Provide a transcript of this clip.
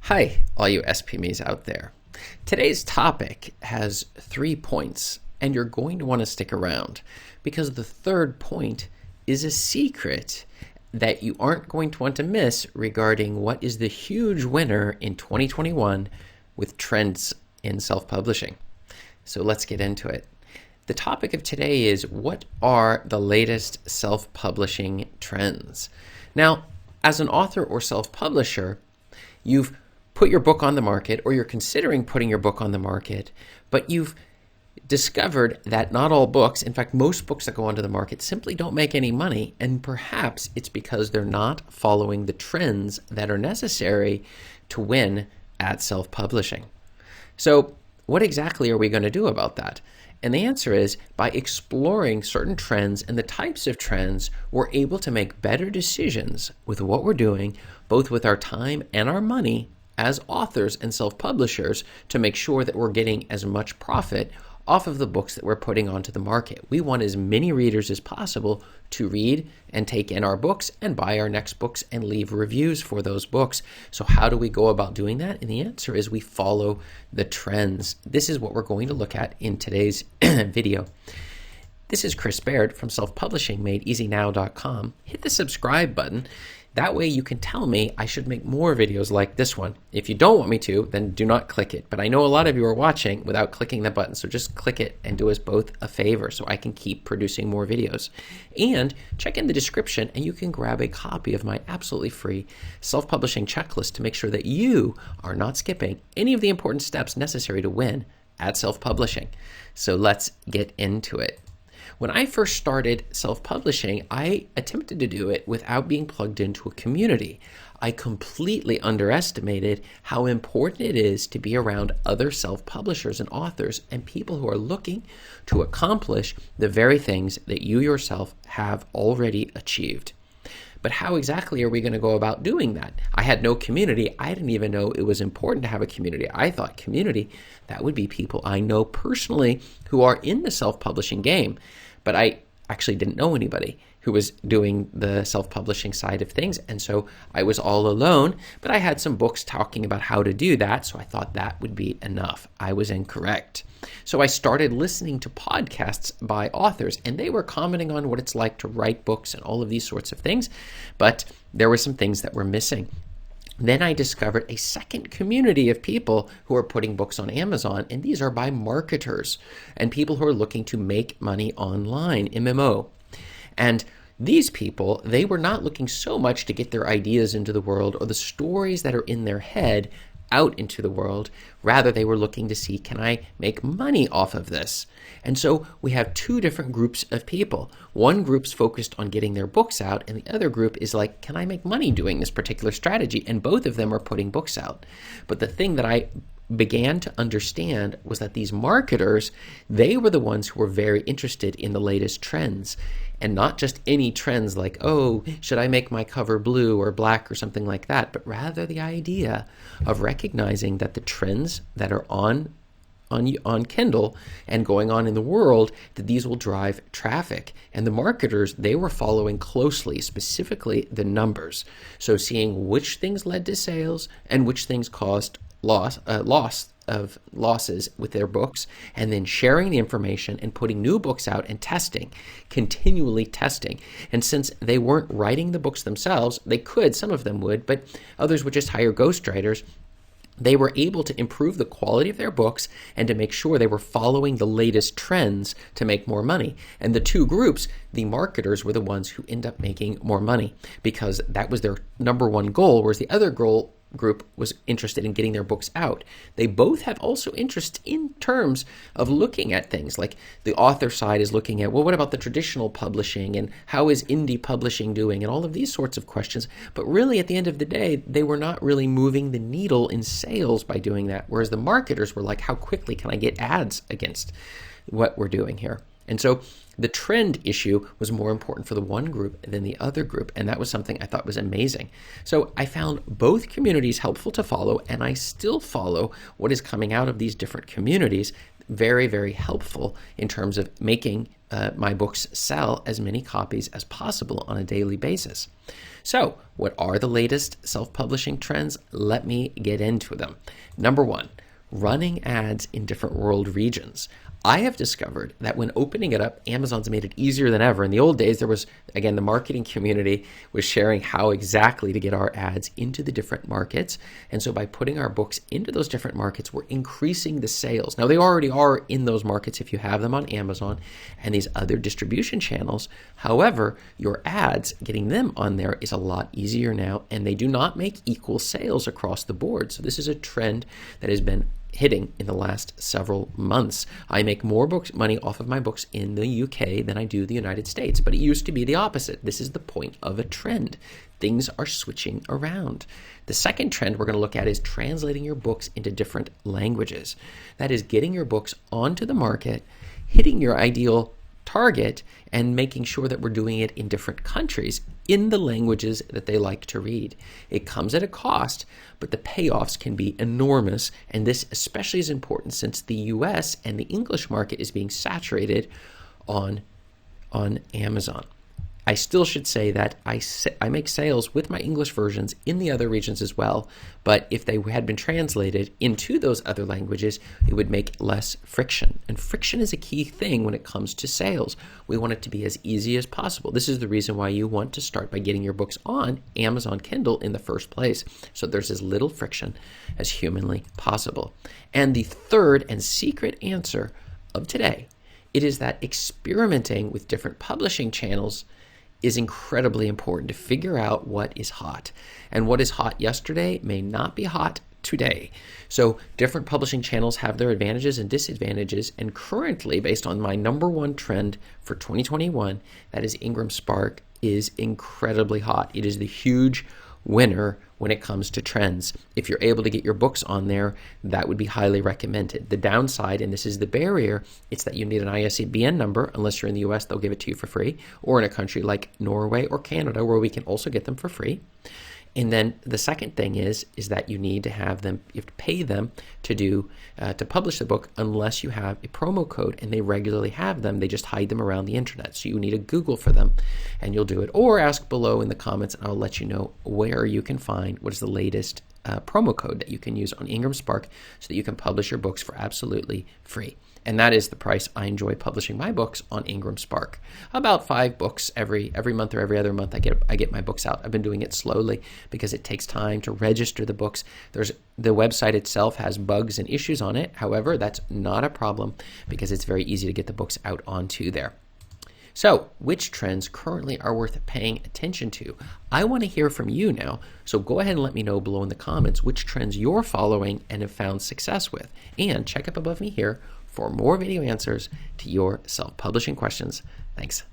Hi, all you SPMEs out there. Today's topic has 3 points, and you're going to want to stick around because the third point is a secret that you aren't going to want to miss regarding what is the huge winner in 2021 with trends in self-publishing. So let's get into it. The topic of today is, what are the latest self-publishing trends? Now, as an author or self-publisher, you've put your book on the market, or you're considering putting your book on the market, but you've discovered that not all books, in fact, most books that go onto the market simply don't make any money, and perhaps it's because they're not following the trends that are necessary to win at self-publishing. So what exactly are we going to do about that? And the answer is, by exploring certain trends and the types of trends, we're able to make better decisions with what we're doing, both with our time and our money as authors and self-publishers, to make sure that we're getting as much profit off of the books that we're putting onto the market. We want as many readers as possible to read and take in our books and buy our next books and leave reviews for those books. So how do we go about doing that? And the answer is, we follow the trends. This is what we're going to look at in today's video. This is Chris Baird from selfpublishingmadeeasynow.com. Hit the subscribe button. That way you can tell me I should make more videos like this one. If you don't want me to, then do not click it. But I know a lot of you are watching without clicking the button, so just click it and do us both a favor so I can keep producing more videos. And check in the description and you can grab a copy of my absolutely free self-publishing checklist to make sure that you are not skipping any of the important steps necessary to win at self-publishing. So let's get into it. When I first started self-publishing, I attempted to do it without being plugged into a community. I completely underestimated how important it is to be around other self-publishers and authors and people who are looking to accomplish the very things that you yourself have already achieved. But how exactly are we going to go about doing that? I had no community. I didn't even know it was important to have a community. I thought community, that would be people I know personally who are in the self-publishing game. But I actually didn't know anybody who was doing the self-publishing side of things. And so I was all alone, but I had some books talking about how to do that. So I thought that would be enough. I was incorrect. So I started listening to podcasts by authors, and they were commenting on what it's like to write books and all of these sorts of things. But there were some things that were missing. Then I discovered a second community of people who are putting books on Amazon, and these are by marketers and people who are looking to make money online, MMO. And these people, they were not looking so much to get their ideas into the world or the stories that are in their head out into the world. Rather, they were looking to see, can I make money off of this? And so we have two different groups of people. One group's focused on getting their books out, and the other group is like, can I make money doing this particular strategy? And both of them are putting books out. But the thing that I began to understand was that these marketers, they were the ones who were very interested in the latest trends. And not just any trends like, oh, should I make my cover blue or black or something like that, but rather the idea of recognizing that the trends that are on Kindle and going on in the world, that these will drive traffic. And the marketers, they were following closely, specifically the numbers. So seeing which things led to sales and which things caused losses with their books, and then sharing the information and putting new books out and testing, continually testing. And since they weren't writing the books themselves, they could, some of them would, but others would just hire ghostwriters. They were able to improve the quality of their books and to make sure they were following the latest trends to make more money. And the two groups, the marketers, were the ones who end up making more money because that was their number one goal, whereas the other group was interested in getting their books out. They both have also interest in terms of looking at things like the author side is looking at, well, what about the traditional publishing and how is indie publishing doing and all of these sorts of questions. But really at the end of the day, they were not really moving the needle in sales by doing that. Whereas the marketers were like, how quickly can I get ads against what we're doing here? And so the trend issue was more important for the one group than the other group, and that was something I thought was amazing. So I found both communities helpful to follow, and I still follow what is coming out of these different communities. very, very helpful in terms of making my books sell as many copies as possible on a daily basis. So, what are the latest self-publishing trends? Let me get into them. Number one, running ads in different world regions. I have discovered that when opening it up, Amazon's made it easier than ever. In the old days, there was, again, the marketing community was sharing how exactly to get our ads into the different markets. And so by putting our books into those different markets, we're increasing the sales. Now, they already are in those markets if you have them on Amazon and these other distribution channels. However, your ads, getting them on there is a lot easier now, and they do not make equal sales across the board. So this is a trend that has been hitting in the last several months. I make more money off of my books in the UK than I do the United States, but it used to be the opposite. This is the point of a trend. Things are switching around. The second trend we're going to look at is translating your books into different languages. That is getting your books onto the market, hitting your ideal target, and making sure that we're doing it in different countries in the languages that they like to read. It comes at a cost, but the payoffs can be enormous, and this especially is important since the US and the English market is being saturated on Amazon. I still should say that I make sales with my English versions in the other regions as well, but if they had been translated into those other languages, it would make less friction. And friction is a key thing when it comes to sales. We want it to be as easy as possible. This is the reason why you want to start by getting your books on Amazon Kindle in the first place, so there's as little friction as humanly possible. And the third and secret answer of today, it is that experimenting with different publishing channels is incredibly important to figure out what is hot. And what is hot yesterday may not be hot today. So different publishing channels have their advantages and disadvantages. And currently, based on my number one trend for 2021, that is Ingram Spark, is incredibly hot. It is the huge winner when it comes to trends. If you're able to get your books on there, that would be highly recommended. The downside, and this is the barrier, it's that you need an ISBN number. Unless you're in the US, they'll give it to you for free, or in a country like Norway or Canada, where we can also get them for free. And then the second thing is that you need to have them, you have to pay them to publish the book unless you have a promo code, and they regularly have them. They just hide them around the internet. So you need to Google for them, and you'll do it. Or ask below in the comments, and I'll let you know where you can find what is the latest promo code that you can use on Ingram Spark so that you can publish your books for absolutely free. And that is the price I enjoy publishing my books on Ingram Spark. About 5 books every month or every other month I get my books out. I've been doing it slowly because it takes time to register the books. The website itself has bugs and issues on it. However, that's not a problem because it's very easy to get the books out onto there. So, which trends currently are worth paying attention to? I want to hear from you now, so go ahead and let me know below in the comments which trends you're following and have found success with. And check up above me here for more video answers to your self-publishing questions. Thanks.